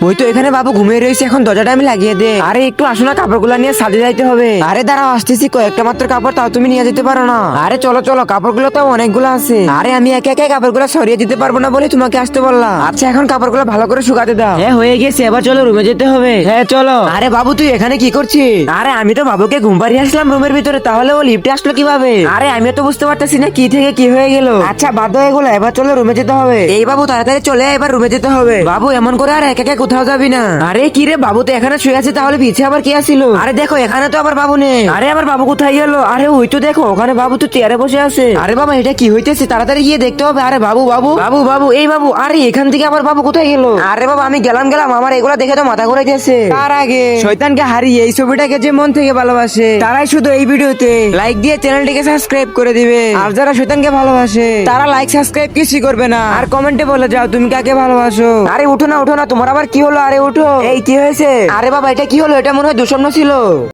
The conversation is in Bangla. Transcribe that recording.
ওই তো এখানে বাবু ঘুমিয়ে রয়েছে, এখন দরজাটা আমি লাগিয়ে দে। আরে একটু আসো না, কাপড়গুলো নিয়ে সাজে যাইতে হবে। আরে দাঁড়াও, আসতেছি, কয়েকটা মাত্র কাপড়, তাও তুমি নিয়ে যেতে পারো না? আরে চলো চলো, কাপড়গুলো তো অনেকগুলো আছে। আরে আমি একা একা কাপড়গুলো সরিয়ে দিতে পারবো না বলে তোমাকে আসতে বললাম। আচ্ছা এখন কাপড়গুলো ভালো করে শুকাতে দাও। হ্যাঁ হয়ে গেছে, এবার চলো রুমে যেতে হবে। হ্যাঁ চলো। আরে বাবু তুই এখানে কি করছিস? আরে আমি তো বাবুকে ঘুম পাড়িয়ে আসলাম রুমের ভিতরে, তাহলে ও লিফটে আসলো কিভাবে? আরে আমিও তো বুঝতে পারতেছি না কি থেকে কি হয়ে গেল। আচ্ছা বাদ দাও এগুলো, এবার চলো রুমে যেতে হবে। এই বাবু তাড়াতাড়ি চলে আয়, এবার রুমে যেতে হবে। বাবু এমন করে আর একা একা কোথাও যাবি না। আরে কি রে, বাবু তো এখানে শুয়ে আছে, তাহলে পিছে আবার কি আসিল? আরে দেখো এখানে তো আবার বাবু নেই। আরে আবার বাবু কোথায় গেল? আরে ওই তো দেখো, ওখানে বাবু তো চেয়ারে বসে আছে। আরে বাবা এটা কি হইতেছে, তাড়াতাড়ি গিয়ে দেখতে হবে। আরে বাবু বাবু বাবু বাবু, এই বাবু, আরে এখান থেকে আবার বাবু কোথায় গেল? আরে বাবা আমি গেলাম, আমার এগুলা দেখে তো মাথা ঘুরাইতেছে। তার আগে শয়তানকে হারিয়ে এই ছবিটাকে যে মন থেকে ভালোবাসে তারাই শুধু এই ভিডিওতে লাইক দিয়ে চ্যানেলটিকে সাবস্ক্রাইব করে দিবে। আর যারা শয়তানকে ভালোবাসে তারা লাইক সাবস্ক্রাইব কিছুই করবে না। আর কমেন্টে বলে যাও তুমি কাকে ভালোবাসো। আরে উঠো না, তোমার আবার কি হলো? আরে উঠো। এই কি হয়েছে? আরে বাবা এটা কি হলো? এটা মনে হয় দুঃস্বপ্ন ছিল।